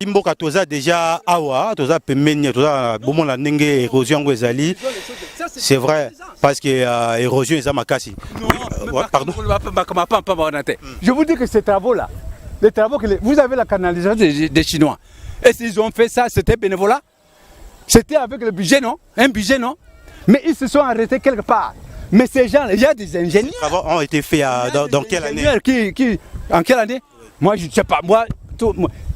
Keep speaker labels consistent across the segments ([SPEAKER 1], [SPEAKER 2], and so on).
[SPEAKER 1] Imboka toza déjà awa, toza pemeni, toza bomon la nenge érosion ezali. C'est vrai parce que érosion est makasi. Pardon.
[SPEAKER 2] Je vous dis que ces travaux là, les travaux que vous avez la canalisation des Chinois. Et s'ils ont fait ça, c'était bénévolat. C'était avec le budget, non? Un budget, non? Mais ils se sont arrêtés quelque part. Mais ces gens, il y a des ingénieurs.
[SPEAKER 1] Les travaux ont été faits dans quelle année?
[SPEAKER 2] En quelle année? Moi, je ne sais pas. Moi,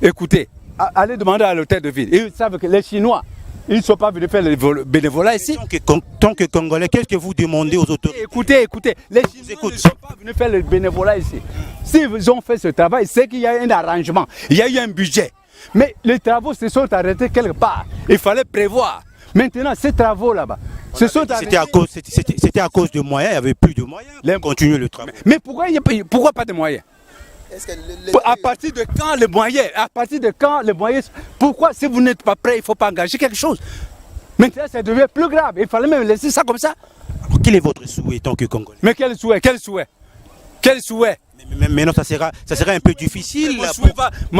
[SPEAKER 2] écoutez, allez demander à l'hôtel de ville. Ils savent que les Chinois, ils ne sont pas venus faire le bénévolat ici.
[SPEAKER 1] Tant que Congolais, qu'est-ce que vous demandez aux autorités?
[SPEAKER 2] Écoutez, les Chinois ne sont pas venus faire le bénévolat ici. S'ils ont fait ce travail, c'est qu'il y a un arrangement, il y a eu un budget. Mais les travaux se sont arrêtés quelque part. Il fallait prévoir. Maintenant, ces travaux là-bas,
[SPEAKER 1] c'était à cause de moyens, il n'y avait plus de moyens pour continuer le travail.
[SPEAKER 2] Mais pourquoi pas de moyens? À partir de quand les moyens? À partir de quand les moyens? Pourquoi si vous n'êtes pas prêt, il ne faut pas engager quelque chose? Maintenant, ça devient plus grave. Il fallait même laisser ça comme ça.
[SPEAKER 1] Alors, quel est votre souhait tant que Congolais?
[SPEAKER 2] Mais quel souhait?
[SPEAKER 1] Mais non, ça sera un peu difficile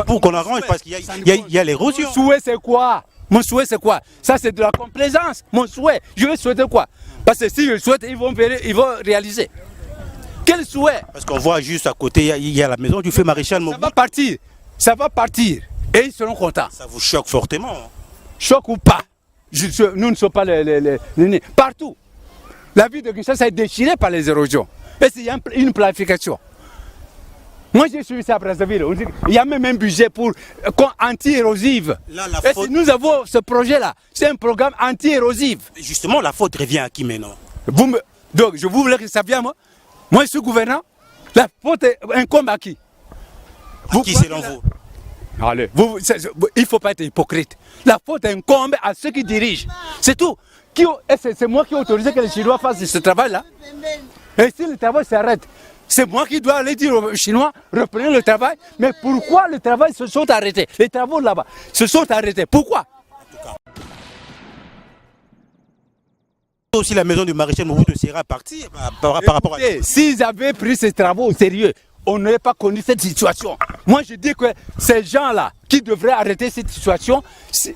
[SPEAKER 1] pour qu'on arrange parce qu'il y a l'érosion.
[SPEAKER 2] Mon souhait c'est quoi? Mon souhait c'est quoi? Ça c'est de la complaisance. Mon souhait, je vais souhaiter quoi? Parce que si je souhaite, ils vont réaliser. Quel souhait?
[SPEAKER 1] Parce qu'on voit juste à côté, il y a la maison du feu maréchal Mobutu.
[SPEAKER 2] Ça va partir. Et ils seront contents.
[SPEAKER 1] Ça vous choque fortement?
[SPEAKER 2] Choque ou pas? Nous ne sommes pas les nés. Partout. La ville de Kinshasa est déchirée par les érosions. Et il y a une planification. Moi j'ai suivi ça à Brazzaville. Il y a même un budget pour anti-érosif. Et si nous avons ce projet-là, c'est un programme anti-érosif.
[SPEAKER 1] Justement, la faute revient à qui maintenant?
[SPEAKER 2] Donc je voulais que ça vienne moi. Moi je suis gouvernant. La faute incombe à qui?
[SPEAKER 1] À qui selon vous?
[SPEAKER 2] Allez, il ne faut pas être hypocrite. La faute incombe à ceux qui dirigent. C'est tout. C'est moi qui ai autorisé que les Chinois fassent ce travail-là. Et si le travail s'arrête, c'est moi qui dois aller dire aux Chinois, reprenez le travail. Mais pourquoi le travail se sont arrêtés? Les travaux là-bas se sont arrêtés. Pourquoi?
[SPEAKER 1] Aussi la maison du maréchal Mobutu sera partie par rapport à...
[SPEAKER 2] S'ils avaient pris ces travaux au sérieux, on n'aurait pas connu cette situation. Moi je dis que ces gens-là qui devraient arrêter cette situation,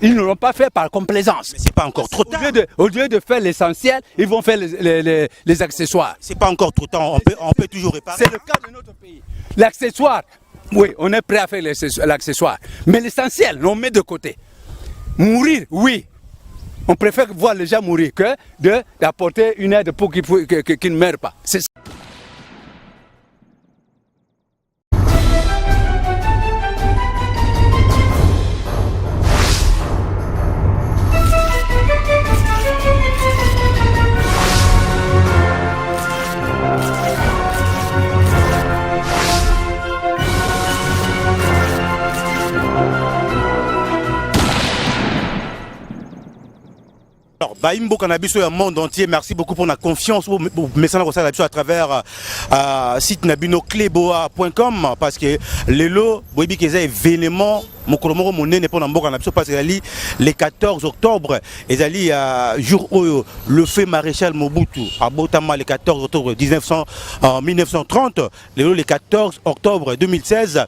[SPEAKER 2] ils ne l'ont pas fait par complaisance.
[SPEAKER 1] Mais c'est pas encore trop tard.
[SPEAKER 2] Au lieu de faire l'essentiel, ils vont faire les accessoires.
[SPEAKER 1] C'est pas encore trop tard, on peut toujours réparer.
[SPEAKER 2] C'est le cas de notre pays. L'accessoire, oui, on est prêt à faire l'accessoire. Mais l'essentiel, on met de côté. Mourir, oui. On préfère voir les gens mourir que d'apporter une aide pour qu'ils ne meurent pas. C'est ça.
[SPEAKER 1] Alors, Baimbo Kanabiso et le monde entier, merci beaucoup pour la confiance. Vous mettez ça à travers site nabino-cleboa.com parce que les lots, vous voyez qu'il y a des événements. Parce que le 14 octobre, il jour où le fait maréchal Mobutu à Botama le 14 octobre 1930, le 14 octobre 2016,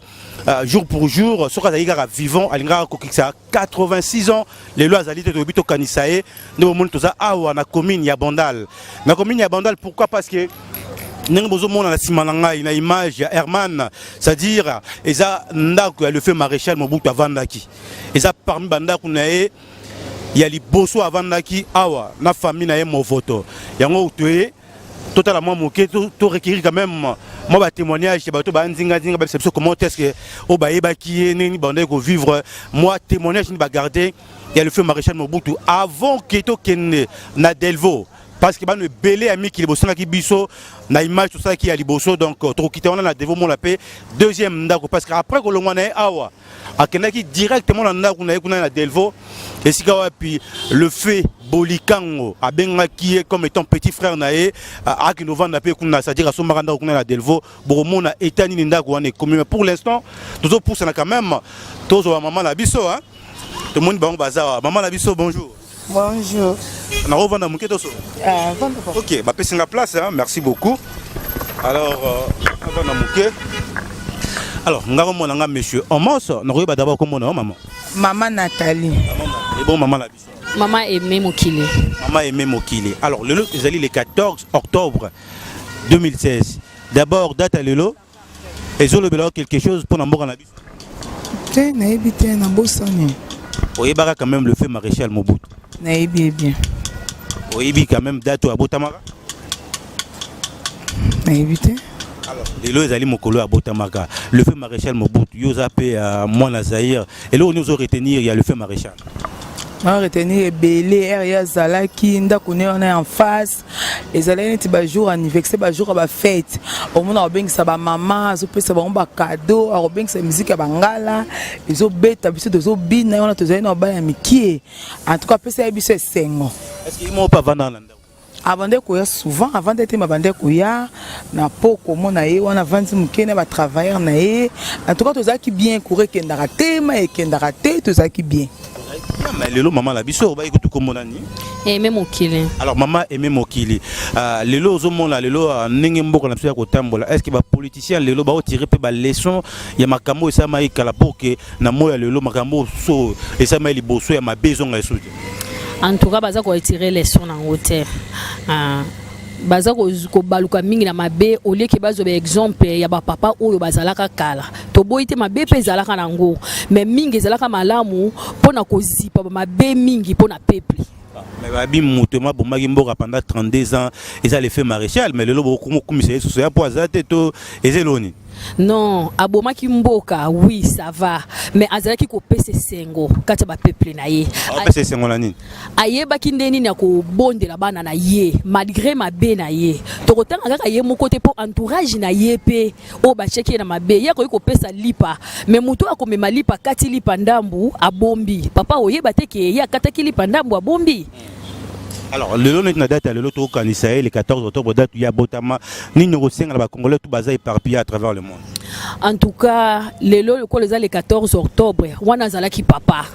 [SPEAKER 1] jour pour jour, Sokazaiga vivant, Alinga Kokiksa 86 ans, les lois Azalite de Bito Kanisae, nous avons tous à la commune Yabandal. La commune Yabandal, pourquoi? Parce que nous avons une image de Herman, c'est-à-dire il y a le fait maréchal Mobutu avant Naki. Il y a parmi les il y a les bosso avant Naki, awa, la famille n'a pas photo. Il y a un tué, totalement moqué, tout requérir quand même. Moi, témoignage, c'est comment est-ce que au Baïba qui est né, vivre. Moi, témoignage, je vais garder. Il y a le fait maréchal Mobutu avant qu'il y ait na Delvaux. Parce que le belé ami qui est bossé qui biso na image tout ça qui a liboso donc trop quitter on a devant mon la paix deuxième ndako parce qu'après que le mois awa a qui directement na ndako na Delvaux Et si puis le fait Bolikango a benga qui est comme étant petit frère naé a qui nous vend la paix c'est-à-dire à son maranda qu'on a la Delvo boromon a étani ninda ko ane commun pour l'instant tous autres poussent quand même tous maman la biso hein tout le monde bon bazar maman la biso bonjour.
[SPEAKER 3] Bonjour.
[SPEAKER 1] On a revenu à so. Ok, bah c'est la place hein, merci beaucoup. Alors on va mouké. Alors, nous avons monsieur Omos, nous avons d'abord comment maman.
[SPEAKER 3] Maman Nathalie.
[SPEAKER 1] Et bon maman la biso.
[SPEAKER 4] Maman Aimé Mokile.
[SPEAKER 1] Maman Aimé Mokile. Alors, le lot est le 14 octobre 2016. D'abord, date à l'élo. Et je veux quelque chose pour l'amour en la biso.
[SPEAKER 3] Tiens, naïbi, tiens, na bossani.
[SPEAKER 1] Oui, bah quand même le fait maréchal Mobutu.
[SPEAKER 3] Naïbi bien.
[SPEAKER 1] Oui, quand même date à Botamara.
[SPEAKER 3] Naïbi, tiens.
[SPEAKER 1] Alors, les lois allaient mokolo à Botamaka. Le fait maréchal Mobutu, Yozapé à Moana Zahir. Et là, nous allons retenir, il y a le fait maréchal.
[SPEAKER 3] On va retenir Belé, Eria Zalaki, Ndakune, on est en face. Les allées n'étaient jour anniversaire, jour à fête. Au moins, on a sa maman, on peut savoir un cadeau, on a sa musique à Bangala, ils ont bête, ils ont bin, on a tous les noms à Mickey. En tout cas, c'est un peu 5 ans.
[SPEAKER 1] Est-ce qu'ils m'ont pas vendu dans l'endroit?
[SPEAKER 3] Avant de courir souvent, avant d'être ma bande courir, na po comment naé, on a vendu mukene ba travailleur naé. En tout cas, tout ça qui bien courir qui n'a raté, mais qui n'a raté, tout ça qui bien.
[SPEAKER 1] Mais le maman la biso, bah écoute comment on a ni.
[SPEAKER 4] Aimé Mokile.
[SPEAKER 1] Alors maman Aimé Mokile. Le lot au monde là, le lot n'engembo qu'on a besoin côté tambola. Est-ce que les politiciens le lot ba tirer pe ba leçon, il y a makamo et ça maï kala pour que na moya le lot makamo so et ça maï liboso ya ma besoin à soutenir.
[SPEAKER 4] En tout cas, baza ko retirer les sons en hauteur. Baza ko baluka mingi na mabe au lieu que bazo be exemple ya ba papa oyo bazalaka kala. To boite mabe pe zalaka nango, mais mingi zalaka malamu pona ko zipa mabe mingi pona peuple.
[SPEAKER 1] Mais babi mutema bomaki mboka pendant 32 ans, ils a fait maréchal mais le lobo comme c'est sous ya poazate to ezeloni.
[SPEAKER 4] Non, aboma kimboka, oui, ça va. Mais azalaki ko pese sengo, kati ba peuple na ye.
[SPEAKER 1] Pese sengo la nini?
[SPEAKER 4] Aye bakindeni na ko bonde la bana na ye, malgré ma be na ye. To kotanga kaka ye mo côté pour entourage na ye pe, o ba cheki na mabe, ye ko pesa lipa. Mais muto akomema lipa kati lipa ndambu abombi. Papa oye bateke ye akataki lipa ndambu abombi. Alors,
[SPEAKER 1] le lot de date, le lot au Kanissaï, le 14 octobre, date, il y a Botama, ni négociant à la Congolais, tout basé éparpillé à travers le monde.
[SPEAKER 4] En tout cas, le 14 octobre, on a zalaki papa.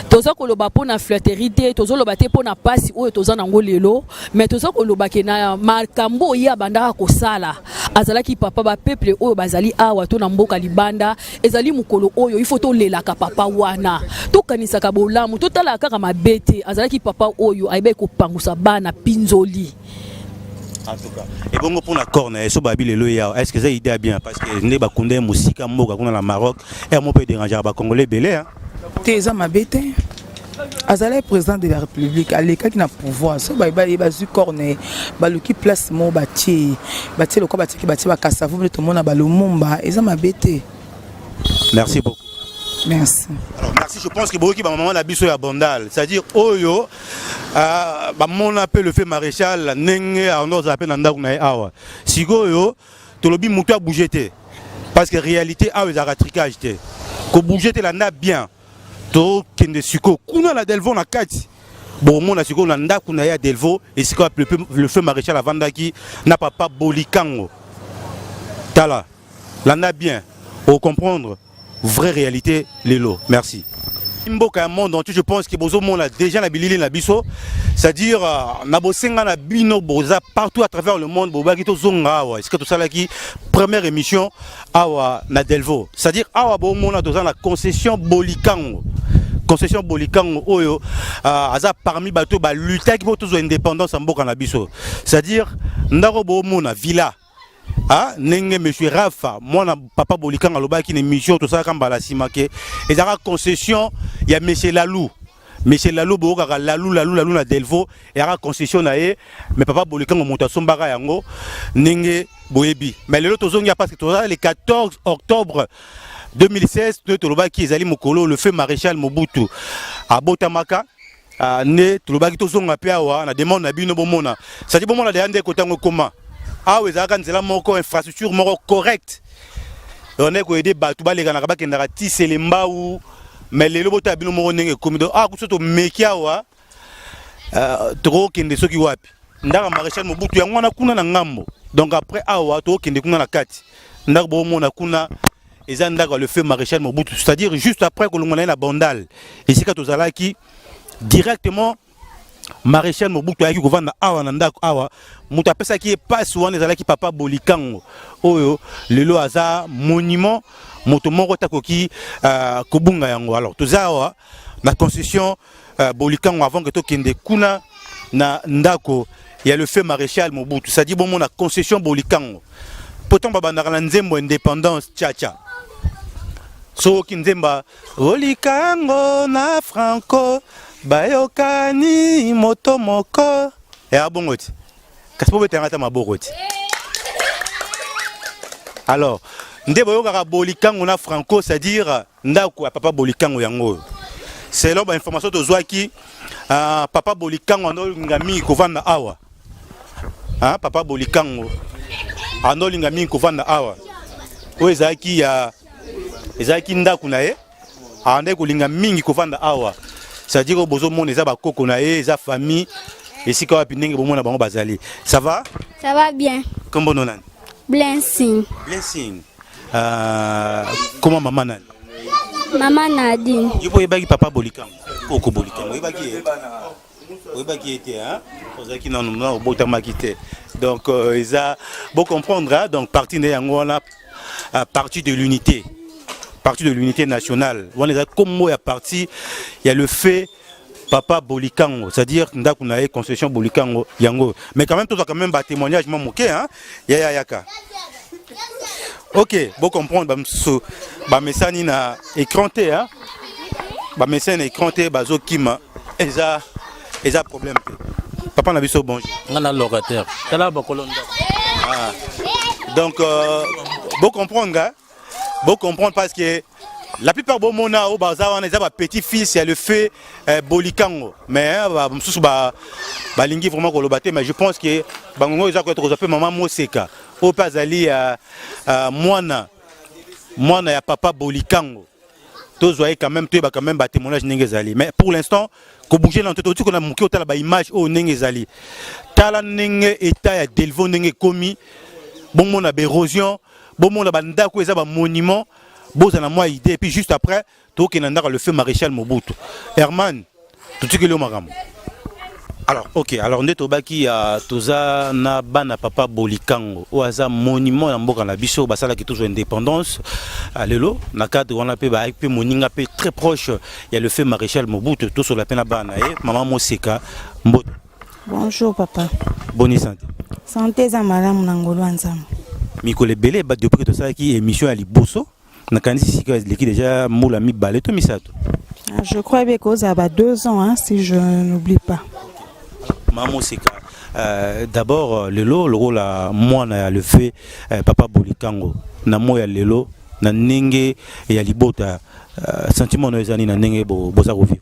[SPEAKER 4] Toza ko loba pona fraternité, tozo loba te pona pasi oyo toza nango lelo, mais toza ko loba ke na makambo ya banda ko sala. Azalaki papa ba peuple oyo bazali awa to na mboka libanda, ezali mukolo oyo il faut to lelaka papa wana. To kanisa ka bolamu, to tala kaka mabete, azalaki papa oyo aibe ko pangusa bana pinzoli.
[SPEAKER 1] En tout cas, et bon pour la corne, et ce babi le loya, est-ce que ça idée bien parce que ne ba kunde musika mboka kuna la Maroc, et mon peut déranger ba congolais belé hein.
[SPEAKER 3] Teza mabete. Azalé président de la République, à l'écart qui n'a pouvoir, so ba zu corne, ba luki place mo bati, bati le ko bati ki bati ba kasavu tout le monde na ba lumumba, eza mabete.
[SPEAKER 1] Merci beaucoup.
[SPEAKER 3] Merci.
[SPEAKER 1] Alors merci, je pense que beaucoup qui ba maman la biso ya bondal, c'est-à-dire oyo bah mon appel le fait maréchal nenge on nous appelle nanda kuna awa. Sigoyo to lobi mutu a bougé parce que réalité a les aratricage té. Ko bougé té la na bien. To kende siko kuna la Delvo na kati. Bon mon na siko na nda kuna ya Delvo et siko le fait maréchal avanda qui n'a pas Bolikango. Tala. La na bien. Au comprendre vraie réalité les lots. Merci. Mboka monde entier, je pense que bozo monde a déjà la bilili na biso, c'est-à-dire na bosenga na bino boza partout à travers le monde boba ki to zonga awa. Est-ce que tout ça là qui première émission awa na Delvo, c'est-à-dire awa bo monde dans la concession Bolikango. Concession Bolikango oyo aza parmi bato ba lutter qui pour toujours indépendance en mboka na biso. C'est-à-dire ndako bo monde villa. Ah, nenge monsieur Rafa, moi papa Bolikango aloba ki ne mission tout ça kamba la simake. Et dans la concession, il y a monsieur Lalou. Monsieur Lalou boka Lalou na Delvo et la concession naé mais papa Bolikango monta sombara yango nenge boyebi. Mais le lot ozongia parce que tout ça le 14 octobre 2016 de Tolobaki ezali mokolo le feu maréchal Mobutu à Botamaka. Ne Tolobaki tozonga pe awa na demande na bino bomona. Ça dit bomona de ande kotango comment. Ah oui, ça a moko infrastructure moko correcte. On est ko aider batu ba les kana ba kendara tisser les mbaou mais les lobots tabino moronenge comme do ah kusoto mekiawa trop kende soki wapi ndaka maréchal Mobutu yango na kuna na ngambo donc après awa to kende kuna na kati ndaka bo mona kuna eza ndaka le feu maréchal Mobutu c'est-à-dire juste après que l'on na bandal ici ka tozalaki directement maréchal Mobutu ayaki kovanda awa na ndako awa mutu apesaki ye passe wana ezalaki papa Bolikango oyo lelo aza monument moto moko takoki kobunga yango alors toza awa na concession Bolikango avant que tokende kuna na ndako ya le feu maréchal Mobutu c'est-à-dire bon na concession Bolikango pourtant babandaka na nzembo indépendance tcha so kinzemba Bolikango na Franco bayokani moto moko ya bongoti kasi po betanga mabokoti alors nde boyokaka Bolikango na Franco c'est-à-dire ndako ya papa Bolikango yango selon ba information tozwaki papa Bolikango anolinga mingi kovanda awa papa Bolikango anolinga mingi kovanda awa oyo ezalaki ndako na ye ande kolinga mingi kovanda awa c'est-à-dire que bozo mon eza ba koko na ye eza famille et si ka pinenge bo mona bango bazali ça va
[SPEAKER 5] bien
[SPEAKER 1] comment non
[SPEAKER 5] Blessing
[SPEAKER 1] comment maman nan
[SPEAKER 5] maman Nadine
[SPEAKER 1] yupo yebaki papa Bolikango koko Bolikango yebaki était ozaki non botamaki te donc eza bon comprendre donc partie ne yango wana partie de l'unité nationale. On est comme moi à partie, il y a le fait papa Bolikango, c'est-à-dire ndakunae concession Bolikango yango. Mais quand même tout ça quand même ba témoignage m'a moqué yaka. OK, bon comprendre ba messani na écranté ba messani na écranté bazo kima eza problème. Papa na biso bonjour.
[SPEAKER 6] Ngana locataire. Tala ba kolonda.
[SPEAKER 1] Donc bon comprendre parce que la plupart de mona au bazar on est petit-fils, il y a le fait Bolikango. Mais balingi vraiment kolobaté mais je pense que bango ils ont être maman Moseka. Au pazali mwana ya papa Bolikango. Tous voyez quand même ba témoignage nengezali. Mais pour l'instant, ko bouger dans tout qu'on a manqué au ba image au nengezali. Tala nenge état ya Delvaux nenge komi bon mon érosion. Bon mon banda ko eza ba monument bozana moi idée et puis juste après to kenanda le feu maréchal Mobutu Herman tout ce que le magam alors OK alors ndeto baki toza na bana papa Bolikango o aza monument ya mboka na biso basala ki toujours indépendance lelo na cadre on appelle ba pe moninga pe très proche il y a le feu maréchal Mobutu tout sur la peine bana et maman Moseka Mboto.
[SPEAKER 7] Bonjour papa.
[SPEAKER 1] Bonne santé
[SPEAKER 7] za malamu na ngolo nzambe.
[SPEAKER 1] Mikole belé ba depuis que to ça qui émission à Liboso na kanisi sika l'équipe déjà moula mi balé to misato.
[SPEAKER 7] Je crois bien que ça a 2 ans si je n'oublie pas.
[SPEAKER 1] Maman Seka d'abord lelo le rôle à moi na le fait papa Bolikango na moya lelo na nenge et ya libota sentiment no ezani na nenge boza ko vivre.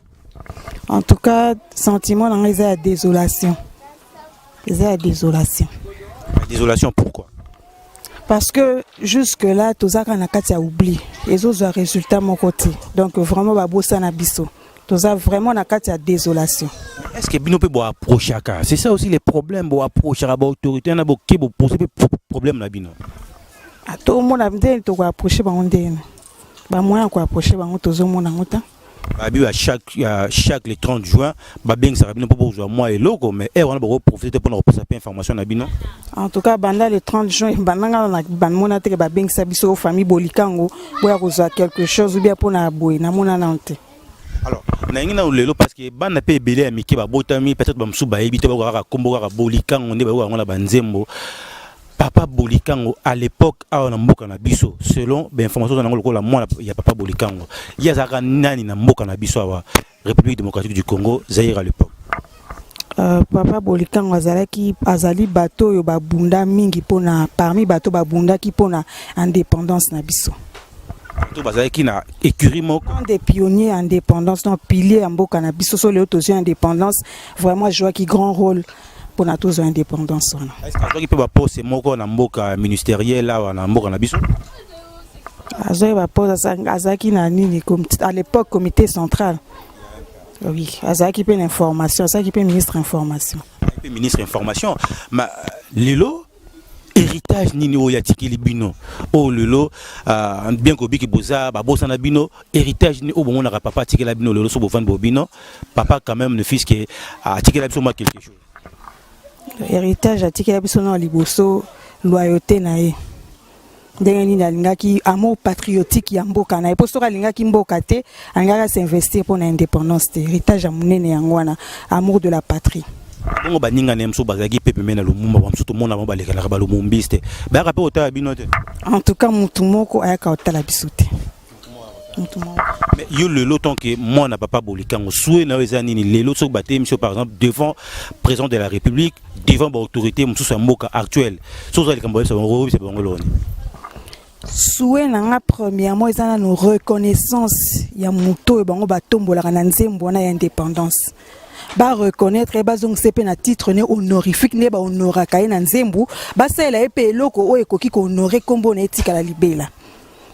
[SPEAKER 7] En tout cas sentiment na ngeza ya désolation.
[SPEAKER 1] Désolation pourquoi?
[SPEAKER 7] Parce que jusque-là, tout ça qu'on a qu'à oublier. Les autres résultats mon côté. Donc vraiment, babosa na biso. Tout ça vraiment na qu'à désolation.
[SPEAKER 1] Est-ce que bino peut approcher à c'est ça aussi les problèmes pour approcher à l'autorité na boké pour poser problème na bino.
[SPEAKER 7] À tout le monde a dit to approcher ba ondene. Ba moyen ko approcher ba tozo mona ngota.
[SPEAKER 1] À chaque le 30 juin, babeng ça rabino pour moi et logo mais on a beaucoup profiter pour nous passer information na bino.
[SPEAKER 7] En tout cas banda le 30 juin bandanga na ban mona te babeng ça biso famille Bolikango boya ko quelque chose ou bien pour na boy na mona nante.
[SPEAKER 1] Alors na ngina lelo parce que bana pe belé amiki ba botami peut-être ba msu ba ebite ba ka kombo ka Bolikango nde ba ngona banzembo. Papa Bolikango à l'époque a na mboka na biso selon information na ngolo la moi ya papa Bolikango ya zaka nani na mboka na biso wa République démocratique du Congo Zaïre à l'époque.
[SPEAKER 7] Papa Bolikango azali bato yo babunda mingi pona parmi bato babunda ki pona indépendance na biso.
[SPEAKER 1] To bazali ki na écurie moko
[SPEAKER 7] des pionniers indépendance non pilier en mboka na biso so le autosio indépendance vraiment joue qui grand rôle pour na tous indépendance.
[SPEAKER 1] Est-ce que tu peux poser moko na mboka ministériel là na mboka na biso?
[SPEAKER 7] Azoé va poser Azaki Nani à l'époque comité central. Oui, Azaki peut l'information, Azaki peut ministre information.
[SPEAKER 1] Ministre information, mais Lelo héritage nini o yatiki libino o lelo bien ko biki boza ba bosa na bino héritage ni o bon on a papa tiki la bino lelo so bofan bobino papa quand même le fils qui a tiki la biso ma quelque chose
[SPEAKER 7] héritage atiki la biso na liboso loyauté na ye ndenge nini alingaki amour patriotique ya mboka na ye po soka alingaki mboka te alingaka s'investir pour na indépendance te héritage ya monene yango wana amour de la patrie.
[SPEAKER 1] Bongo baninga ne mso bazaki pepe mena lumumba ba mso to mona ba lekala ba lumumbiste ba rappel ota binote
[SPEAKER 7] en tout cas mutu moko ayaka otala bisote mutu moko
[SPEAKER 1] mais yo le loton que moi na papa bolikango soué na ezani ni lelo so baté monsieur par exemple devant président de la République devant ba autorité mso sa mboka actuelle so za likambo ça c'est bongo loni
[SPEAKER 7] soué na premièrement ezana no reconnaissance ya muto e bango batombola na nzembo na indépendance ba reconnaître et bazong sepe na titre ne honorifique ne ba honoraka na nzembu ba sela epe eloko o ekoki ko honorer kombo na etika la libela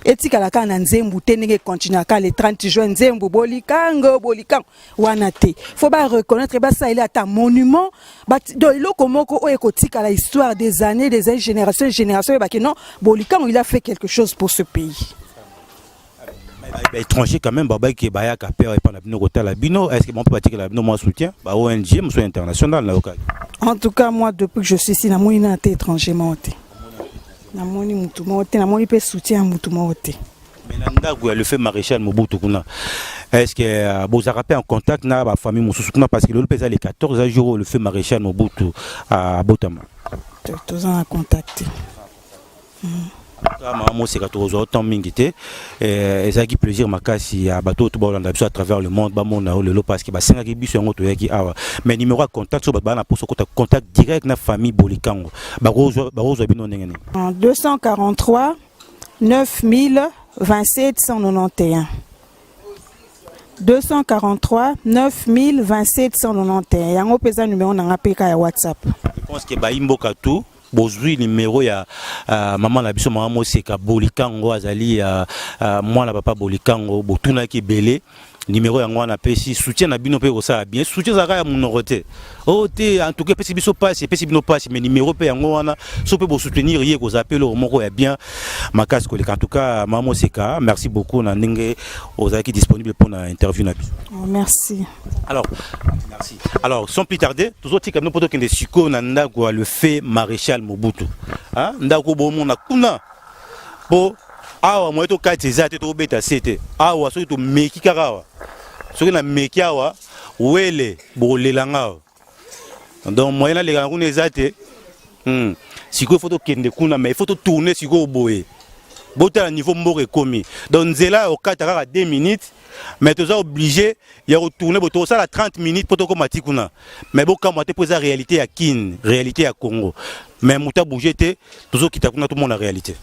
[SPEAKER 7] etika la kana nzembu tenenge continue ka le 30 juin nzembu bolikango wana te faut ba reconnaître ba sela ata monument ba do eloko moko o ekotika la histoire des années générations ba que non bolikango il a fait quelque chose pour ce pays.
[SPEAKER 1] Étranger quand même baba qui baya ka peur et pendant bino kota la bino est-ce que mon peut dire la bino moi soutien ba ONG monsieur international na local
[SPEAKER 7] en tout cas moi depuis que je suis ici na moni na té étranger monté na moni mutu monté na moni pe soutien mutu monté
[SPEAKER 1] mais nanda le fait maréchal Mobutu kuna est-ce que vous avez en contact na ba famille mususu kuna parce que le pesa les 14 jours le fait maréchal Mobutu à Botama
[SPEAKER 7] tous en contact.
[SPEAKER 1] Maman c'est que autant mingité et ça qui plaisir makasi à bateau tout bolanda à travers le monde ba mona le parce que ba senga ki biso ngoto yaki awa mais numéro de contact so ba na pour contact direct na famille bolikango ba rozo bino ngene
[SPEAKER 7] 243 9027 191 243 9027 191 yango pesa numéro na ngapeka ya WhatsApp.
[SPEAKER 1] Je pense que ba imboka tout bozui numéro ya maman na biso maman Moseka bolikango azali moi na papa bolikango botuna ki belé numéro yango na pesi soutien na bino pe ko ça bien soutien za ka ya monoroté oh te en tout cas pesi biso passe pesi bino passe mais numéro pe yango wana so pe bo soutenir ye ko zappeler au moko ya bien makas ko en tout cas maman Moseka merci beaucoup na ndenge ozaki disponible pour na interview na biso.
[SPEAKER 7] Merci.
[SPEAKER 1] Alors merci. Alors sans plus tarder tous autres comme nous poto kende siko na ndako le fait maréchal Mobutu hein ndako bo mona kuna bo awa moi to kati zate to beta sete awa so to meki karawa so na meki awa wele bo lelanga donc moi na lega kuna zate siko photo kende kuna mais photo tourner siko boye bota niveau mbore komi donc nzela au kata kaka 2 minutes mais tu es obligé de retourner pour ça la 30 minutes pour to komati kuna mais boka moi te poser la réalité à Kin réalité à Congo mais muta bouger te toujours kita kuna tout le monde la réalité.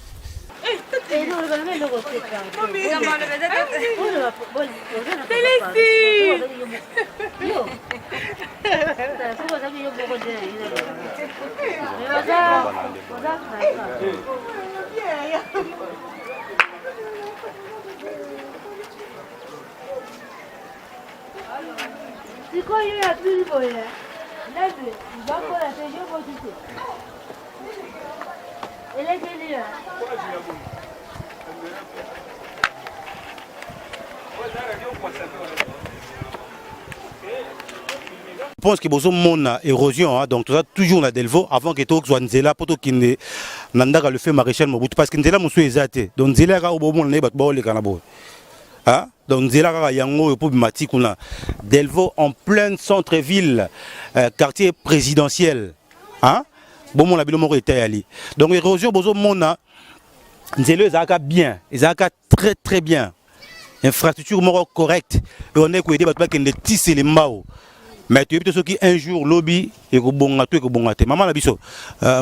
[SPEAKER 1] Je pense que beaucoup mon érosion hein, donc tout ça toujours na Delvaux avant que tout soit nzela poto kinde nandaka le fait maréchal Mobutu parce que nzela musu ezate donc nzela ka obo na ba le kanabo hein donc nzela ka yango pour mati kuna Delvaux en plein centre-ville quartier présidentiel hein bon mon la bilo moko était ali donc érosion bozo mona nzela ezaka bien ezaka très très bien infrastructure moko correcte et on est ko aider ba kende tisser les mbao. Mais tu es plutôt qui un jour lobby et que bon à tout et que bon à te maman la biso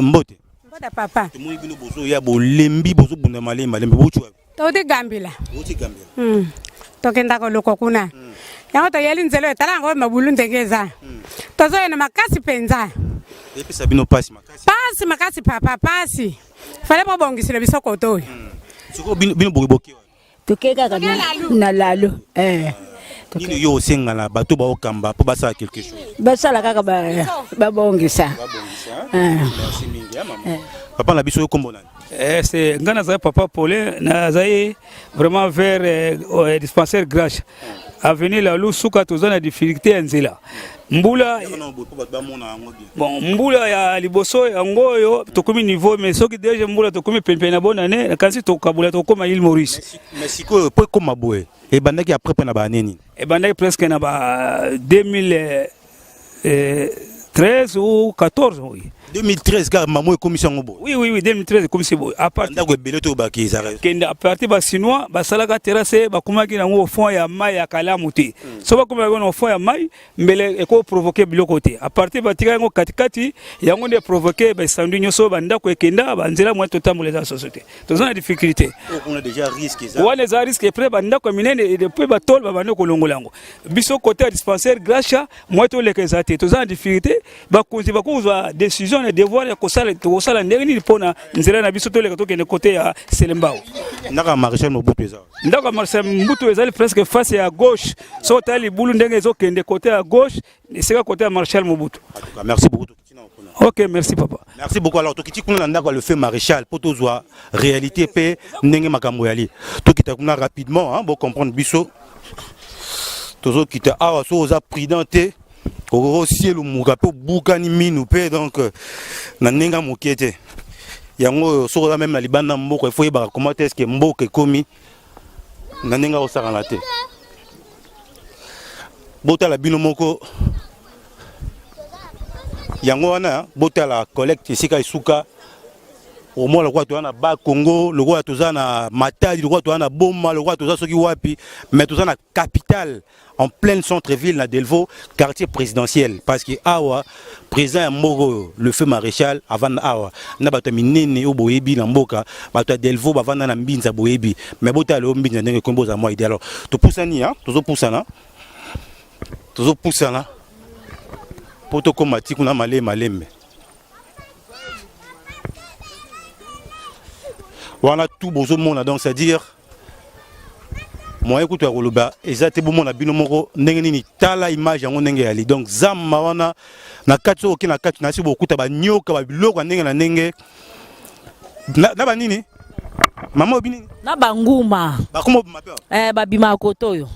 [SPEAKER 1] mbote
[SPEAKER 8] mbote papa
[SPEAKER 1] tu moi bino bozo ya bo lembi bozo bunda malemba lembi bochu
[SPEAKER 8] to de gambila
[SPEAKER 1] oti gambila
[SPEAKER 8] to kenda ko loko kuna yango to yeli nzelo etala ngo mabulu ndengeza to zo ena makasi penza
[SPEAKER 1] et puis sabino pasi
[SPEAKER 8] makasi papa pasi fale bo bongisile bisoko to
[SPEAKER 1] Siko bino bokiboki.
[SPEAKER 9] Toke kaka na lalo.
[SPEAKER 1] Nino yo senga na bato ba okamba po basa quelque chose.
[SPEAKER 9] Basala kaka ba bongisa.
[SPEAKER 1] Merci mingi maman. Papa na biso yo kombo nani?
[SPEAKER 10] C'est ngana za papa Paulin na zaye vraiment vers dispensaire Grache. Avenue la Lusuka tozana difficulté nzela. Mbula bon mbula ya liboso yango yo tokomi niveau mais soki déjà mbula tokomi pempe na bonne année kasi tokabula tokoma île Maurice.
[SPEAKER 1] Mais siko po koma boye e bandaki après na ba neni.
[SPEAKER 10] E bandaki presque na ba 2013 ou 14 oui.
[SPEAKER 1] 2013 car maman commission ngobo.
[SPEAKER 10] Oui 2013 commission boy. À partir
[SPEAKER 1] ndako beleto ba kizara.
[SPEAKER 10] Kenda à partir ba chinois ba salaka terrasse ba kumaki na ngo fond ya mai ya kalamu te. So ba kumaki na fond ya mai mbele eko provoquer biloko te. À partir ba tika ngo katikati yango nde provoquer ba sandu nyoso ba ndako ekenda ba nzela mwa totambola za société. Tozo na difficulté.
[SPEAKER 1] On a déjà risque ça.
[SPEAKER 10] On les a risque après ba ndako minene et depuis ba tol ba bando kolongolango. Biso côté dispensaire Gracha moi to le kezate. Tozo na difficulté ba konzi ba kozwa décision et devoir ya kosala ndenge nini pona nzela na biso to le to kende côté ya Selembao.
[SPEAKER 1] Ndaka Marshal Mobutu eza.
[SPEAKER 10] Ndaka Marshal Mobutu eza presque face à gauche. So tali bulu ndenge zo kende côté à gauche, c'est à côté à Marshal Mobutu.
[SPEAKER 1] En tout cas, merci beaucoup.
[SPEAKER 10] OK, merci papa.
[SPEAKER 1] Merci beaucoup. Alors tokiti kuna ndaka le fait Maréchal pour tozwa réalité pe ndenge makambo yali. Tokita kuna rapidement hein, bon comprendre biso. Tozo kita awa so oza prudente. Au ciel ou mugapo bukani minu pe donc na nenga mokete yango so même na libanda mboko il faut yeba comment est-ce que mboko komi na nenga osaka na te bota la bino moko yango wana bota la collecte sika isuka au moins le roi to na ba Congo le roi to na Matadi le roi to na Boma le roi to soki wapi mais to na capitale en plein centre-ville na Delvaux quartier présidentiel parce que awa président Moro le feu maréchal avant awa na bato minene o boyebi na mboka bato Delvaux bavanda na mbinza boyebi mais bota le mbinza ndenge kombo za moi idée alors to poussani hein tozo poussana poto komati kuna malembe voilà tout bozo monde donc c'est-à-dire moi écoute roloba ezate bo mona bino moko ndenge nini tala image yango ndenge yali donc zamba wana na kati oki na kati na si bokuta ba nyoka ba biloko ndenge na ndenge na ba nini mama obini
[SPEAKER 11] na banguma
[SPEAKER 1] bakoma mabe
[SPEAKER 11] babima koto yo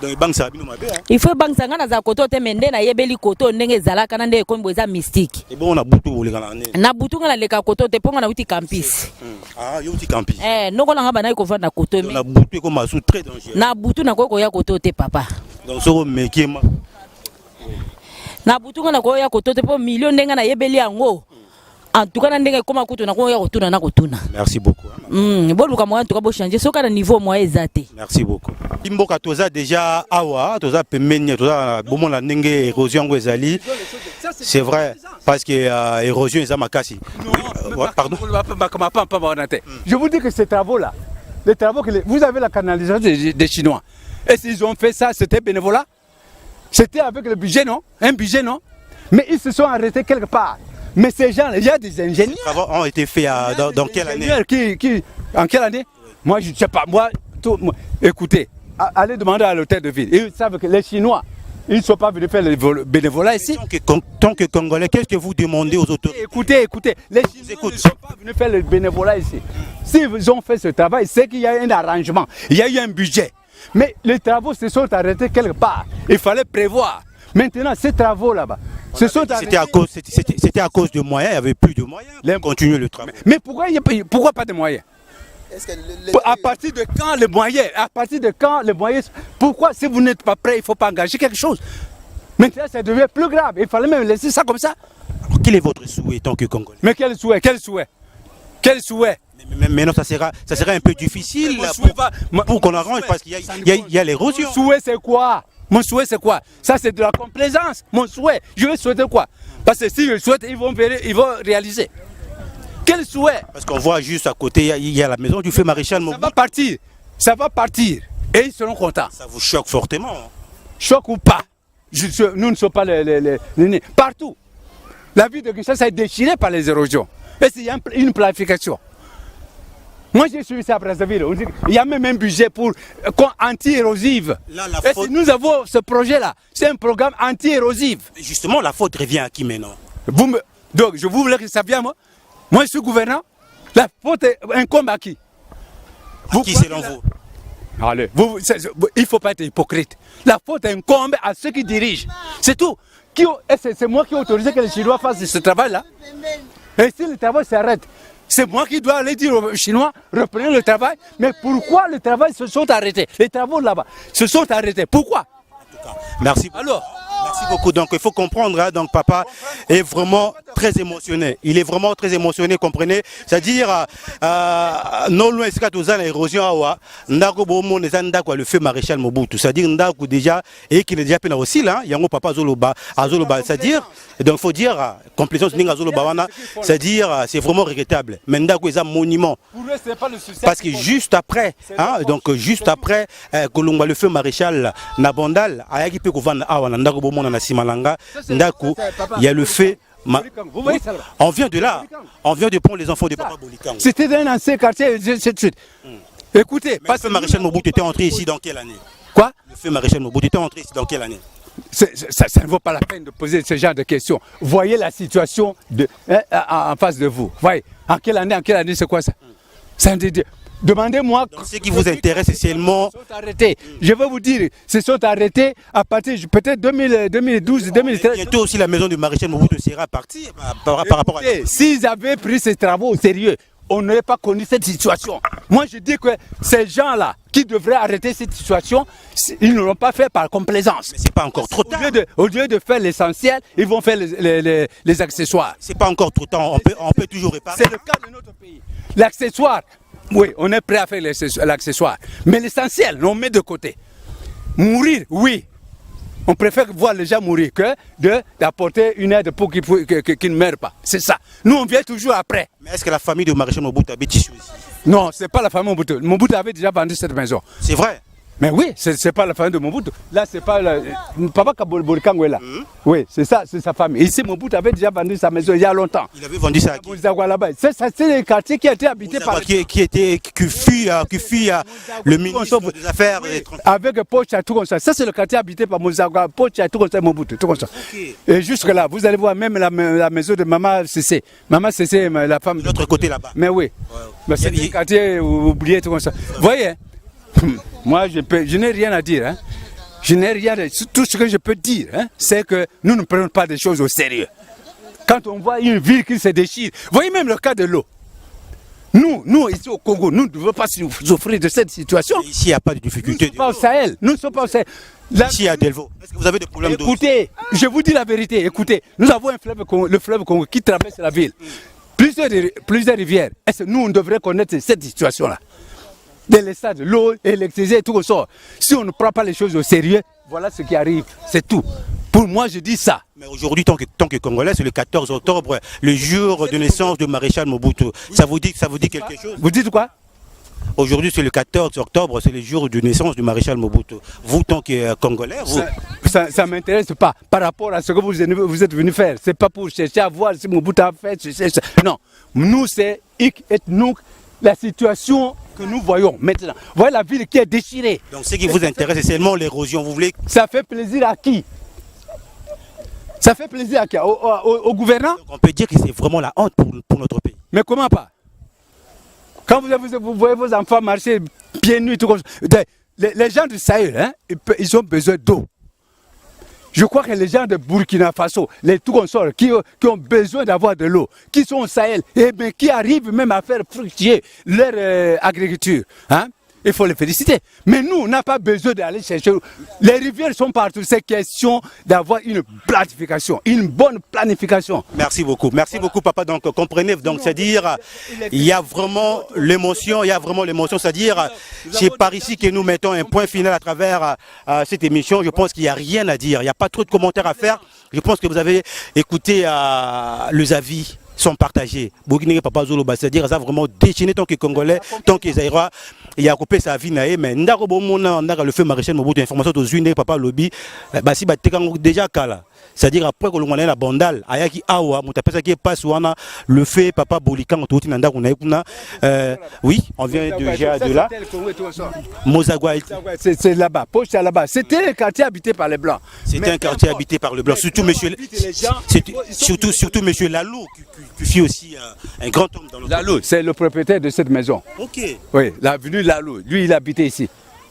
[SPEAKER 1] donc bank ça bino mabe
[SPEAKER 11] il faut bank sanga na za koto te mende na yebeli koto ndenge zalaka na ndenge kombo eza mystique
[SPEAKER 1] et bon na butu boleka na ndenge
[SPEAKER 11] na butu ngala leka koto te ponga na uti campus
[SPEAKER 1] yo uti campus
[SPEAKER 11] noko na ngaba na ko na koto
[SPEAKER 1] na butu ko masu très dangereux
[SPEAKER 11] na butu na ko ya koto te papa
[SPEAKER 1] donc so mekema
[SPEAKER 11] na butu ngana ko ya koto te po million ndenga na yebeli yango en tout cas na ndenge koma kutu na ko ya kotuna na kotuna
[SPEAKER 1] merci beaucoup
[SPEAKER 11] bon luka moyen en tout cas bo changer soka na niveau moyen ezate
[SPEAKER 1] merci beaucoup imboka toza déjà awa toza pemenya toza bomo na ndenge érosion ngo ezali c'est vrai parce que érosion eza makasi pardon
[SPEAKER 2] je vous dis que ces travaux là les travaux que vous avez la canalisation des Chinois et s'ils ont fait ça c'était bénévolat c'était avec le budget non un budget non mais ils se sont arrêtés quelque part. Mais ces gens, il y a des ingénieurs.
[SPEAKER 1] Les travaux ont été faits dans quelle année
[SPEAKER 2] en quelle année? Moi, je ne sais pas. Moi, écoutez, allez demander à l'hôtel de ville. Ils savent que les Chinois, ils ne sont pas venus faire le bénévolat ici.
[SPEAKER 1] Tant que Congolais, qu'est-ce que vous demandez aux autorités?
[SPEAKER 2] Écoutez. Les Chinois ne sont pas venus faire le bénévolat ici. S'ils ont fait ce travail, c'est qu'il y a un arrangement. Il y a eu un budget. Mais les travaux se sont arrêtés quelque part. Il fallait prévoir. Maintenant, ces travaux là-bas,
[SPEAKER 1] c'était à cause de moyens, il n'y avait plus de moyens pour continuer le travail.
[SPEAKER 2] Mais pourquoi pas de moyens? À partir de quand les moyens? Pourquoi si vous n'êtes pas prêt, il ne faut pas engager quelque chose? Maintenant, ça devient plus grave. Il fallait même laisser ça comme ça.
[SPEAKER 1] Alors, quel est votre souhait tant que Congolais?
[SPEAKER 2] Mais quel souhait?
[SPEAKER 1] Mais non, ça sera un peu difficile pour qu'on arrange parce qu'il y a l'érosion.
[SPEAKER 2] Souhait, c'est quoi? Mon souhait, c'est quoi? Ça, c'est de la complaisance. Mon souhait, je vais souhaiter quoi? Parce que si je souhaite, ils vont réaliser. Quel souhait?
[SPEAKER 1] Parce qu'on voit juste à côté, il y a la maison du feu maréchal Mobutu.
[SPEAKER 2] Ça va partir. Et ils seront contents.
[SPEAKER 1] Ça vous choque fortement?
[SPEAKER 2] Choque ou pas? Nous ne sommes pas les nés. Partout. La ville de Kinshasa est déchirée par les érosions. Et il y a une planification. Moi, j'ai suivi ça à Brazzaville. Il y a même un budget pour anti-érosif. Et si nous avons ce projet-là, c'est un programme anti-érosif.
[SPEAKER 1] Justement, la faute revient à qui maintenant?
[SPEAKER 2] Donc, je vous voulais que ça vienne, moi. Moi, je suis gouvernant. La faute incombe à qui?
[SPEAKER 1] À qui selon vous?
[SPEAKER 2] Allez, il ne faut pas être hypocrite. La faute incombe à ceux qui dirigent. C'est tout. C'est moi qui ai autorisé que les Chinois fassent ce travail-là. Et si le travail s'arrête, c'est moi qui dois aller dire aux Chinois, reprenez le travail. Mais pourquoi les travaux se sont arrêtés? Les travaux là-bas se sont arrêtés. Pourquoi?
[SPEAKER 1] Merci. Alors, merci beaucoup. Donc, il faut comprendre, hein, donc papa est vraiment très émotionné. Il est vraiment très émotionné, comprenez? C'est-à-dire, non loin de l'érosion, le feu maréchal Mobutu. C'est-à-dire, déjà, et qu'il est déjà peine aussi là, il y a un papa Zoloba, c'est-à-dire, donc il faut dire, complaisance de Zoloba, c'est-à-dire, c'est vraiment regrettable. Mais Ndako est un monument. Parce que juste après, hein, donc juste après, Kolomba, le feu maréchal Nabandal, il y a le fait. On vient de là, on vient de prendre les enfants de Papa Bolikango.
[SPEAKER 2] C'était dans un ancien quartier, c'est de suite. Écoutez,
[SPEAKER 1] le feu maréchal Mobutu était entré ici dans quelle année?
[SPEAKER 2] Quoi?
[SPEAKER 1] Le feu maréchal Mobutu était entré ici dans quelle année?
[SPEAKER 2] Ça ne vaut pas la peine de poser ce genre de questions. Voyez la situation en face de vous. Voyez, en quelle année c'est quoi ça? Demandez-moi.
[SPEAKER 1] Ce qui vous intéresse, c'est seulement.
[SPEAKER 2] Ils sont arrêtés. Je vais vous dire, ils se sont arrêtés à partir peut-être 2012, 2013.
[SPEAKER 1] Bientôt aussi la maison du maréchal Mobutu sera partie par rapport à.
[SPEAKER 2] S'ils avaient pris ces travaux au sérieux, on n'aurait pas connu cette situation. Moi, je dis que ces gens-là qui devraient arrêter cette situation, ils ne l'ont pas fait par complaisance.
[SPEAKER 1] Mais c'est pas encore trop tard.
[SPEAKER 2] Au lieu de faire l'essentiel, ils vont faire les accessoires.
[SPEAKER 1] C'est pas encore trop tard. On peut toujours réparer.
[SPEAKER 2] C'est le cas de notre pays. L'accessoire. Oui, on est prêt à faire l'accessoire. Mais l'essentiel, on met de côté. Mourir, oui. On préfère voir les gens mourir que d'apporter une aide pour qu'ils ne meurent pas. C'est ça. Nous, on vient toujours après.
[SPEAKER 1] Mais est-ce que la famille de maréchal Mobutu habite ici?
[SPEAKER 2] Non, ce n'est pas la famille Mobutu. Mobutu avait déjà vendu cette maison.
[SPEAKER 1] C'est vrai?
[SPEAKER 2] Mais oui, ce n'est pas la famille de Mobutu. Là, c'est pas Papa Bolikango est là. Oui, c'est ça, c'est sa famille. Ici, Mobutu avait déjà vendu sa maison il y a longtemps.
[SPEAKER 1] Il avait vendu ça à qui?
[SPEAKER 2] C'est le quartier qui a été habité par...
[SPEAKER 1] Qui fut le ministre des Affaires étrangères.
[SPEAKER 2] Avec Pocha, tout comme ça. Ça, c'est le quartier habité par Mouzagwa, Pocha, tout comme ça, Mobutu, tout comme ça. Okay. Et jusque là, vous allez voir même la maison de Maman Cissé. Maman Cissé, la femme...
[SPEAKER 1] De l'autre côté là-bas.
[SPEAKER 2] Mais oui. Ouais. C'est le quartier oublié, tout comme ça. Vous voyez? Moi, je n'ai rien à dire. Hein. Je n'ai rien à dire. Tout ce que je peux dire, hein, c'est que nous ne prenons pas des choses au sérieux. Quand on voit une ville qui se déchire, voyez même le cas de l'eau. Nous, ici au Congo, nous ne devons pas souffrir de cette situation.
[SPEAKER 1] Ici, il n'y a pas de difficulté.
[SPEAKER 2] Nous ne sommes pas au Sahel. Nous ne sommes pas au Sahel.
[SPEAKER 1] Ici à Delvaux. Est-ce que vous avez des problèmes d'eau?
[SPEAKER 2] Écoutez, je vous dis la vérité. Écoutez, nous avons le fleuve Congo qui traverse la ville. Plusieurs rivières. Est-ce que nous, on devrait connaître cette situation-là? De stades, l'eau, l'électricité, tout ça. Si on ne prend pas les choses au sérieux, voilà ce qui arrive. C'est tout. Pour moi, je dis ça.
[SPEAKER 1] Mais aujourd'hui, tant que Congolais, c'est le 14 octobre, le jour de naissance de maréchal Mobutu. Ça vous dit quelque chose?
[SPEAKER 2] Vous dites quoi?
[SPEAKER 1] Aujourd'hui, c'est le 14 octobre, c'est le jour de naissance du maréchal Mobutu. Vous, tant que Congolais, vous...
[SPEAKER 2] Ça ne m'intéresse pas par rapport à ce que vous êtes venu faire. Ce n'est pas pour chercher à voir si Mobutu a fait. Non. Nous, c'est nous, la situation que nous voyons maintenant. Vous voyez la ville qui est déchirée.
[SPEAKER 1] Donc ce qui vous intéresse, c'est seulement l'érosion. Vous voulez...
[SPEAKER 2] Ça fait plaisir à qui? Ça fait plaisir à qui? Au gouvernant?
[SPEAKER 1] Donc on peut dire que c'est vraiment la honte pour notre pays.
[SPEAKER 2] Mais comment pas? Quand vous voyez vos enfants marcher pieds nus, tout comme ça. Les gens du Sahel, hein, ils ont besoin d'eau. Je crois que les gens de Burkina Faso, les tout consorts, qui ont besoin d'avoir de l'eau, qui sont au Sahel, et bien, qui arrivent même à faire fructifier leur agriculture, hein, il faut les féliciter. Mais nous, on n'a pas besoin d'aller chercher. Les rivières sont partout. C'est question d'avoir une planification, une bonne planification.
[SPEAKER 1] Merci beaucoup, papa. Donc, comprenez, donc c'est-à-dire, il y a vraiment l'émotion, c'est-à-dire, c'est par ici que nous mettons un point final à travers cette émission. Je pense qu'il n'y a rien à dire, il n'y a pas trop de commentaires à faire. Je pense que vous avez écouté les avis sont partagés. Burkina papa zolo c'est-à-dire ça vraiment déchaîné tant que congolais, tant que zaïrois, il y a coupé sa vie naé mais ndako bomona ndaka le feu maréchal Mobutu information aux unes papa lobby basi batekango déjà kala. C'est-à-dire après que l'on a la bandale ayaki awa mutapesa qui passe wana le fait papa bolikan tout nanda kuna kuna oui, on vient déjà de là. Mozagua
[SPEAKER 2] c'est là-bas, poche là-bas. C'était un quartier habité par les blancs.
[SPEAKER 1] C'était un quartier habité par les blancs, surtout monsieur surtout monsieur Lalou qui fit aussi un grand homme dans le
[SPEAKER 2] Lalou, c'est le propriétaire de cette maison.
[SPEAKER 1] OK.
[SPEAKER 2] Oui, l'avenue Lalou, lui il habitait ici.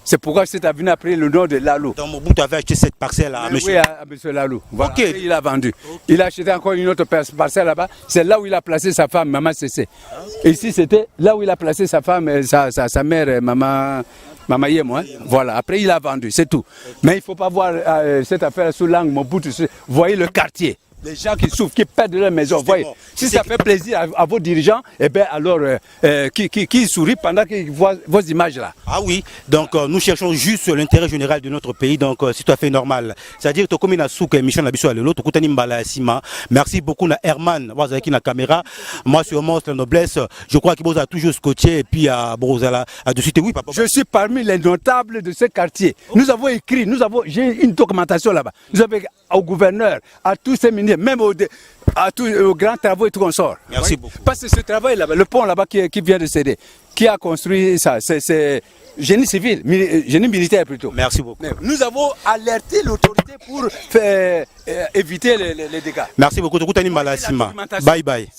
[SPEAKER 2] C'est pourquoi cette avenue a pris le nom de Lalou.
[SPEAKER 1] Donc Mobutu avait acheté cette parcelle à monsieur.
[SPEAKER 2] Oui, à monsieur Lalou. Voilà.
[SPEAKER 1] OK.
[SPEAKER 2] Et il a vendu. Il a acheté encore une autre parcelle là-bas. C'est là où il a placé sa femme, Maman Cessé. Et ici, c'était là où il a placé sa femme, sa mère, Maman Yemo. Hein. Voilà. Après, il a vendu, c'est tout. Mais il ne faut pas voir cette affaire sous l'angle Mobutu. Vous voyez le quartier. Les gens qui souffrent, qui perdent leur maison, voyez. Si ça fait plaisir à vos dirigeants, eh bien alors, qui sourient pendant qu'ils voient vos images là.
[SPEAKER 1] Ah oui, donc nous cherchons juste l'intérêt général de notre pays, donc c'est tout à fait normal. C'est-à-dire, tu comme Souk, Michel Nabiso, l'autre, merci beaucoup à Herman, qui na caméra. Moi, sur Monstre, la noblesse, je crois qu'il vous a toujours scotché et puis à Brozala, de suite, oui, papa.
[SPEAKER 2] Je suis parmi les notables de ce quartier. Nous avons écrit, j'ai une documentation là-bas. Nous avons au gouverneur, à tous ces ministres, même aux grands travaux et tout qu'on sort.
[SPEAKER 1] Merci beaucoup.
[SPEAKER 2] Parce que ce travail là-bas, le pont là-bas qui vient de céder, qui a construit ça, c'est génie civil, génie militaire plutôt.
[SPEAKER 1] Merci beaucoup.
[SPEAKER 2] Mais nous avons alerté l'autorité pour éviter les dégâts.
[SPEAKER 1] Merci beaucoup. Bye bye.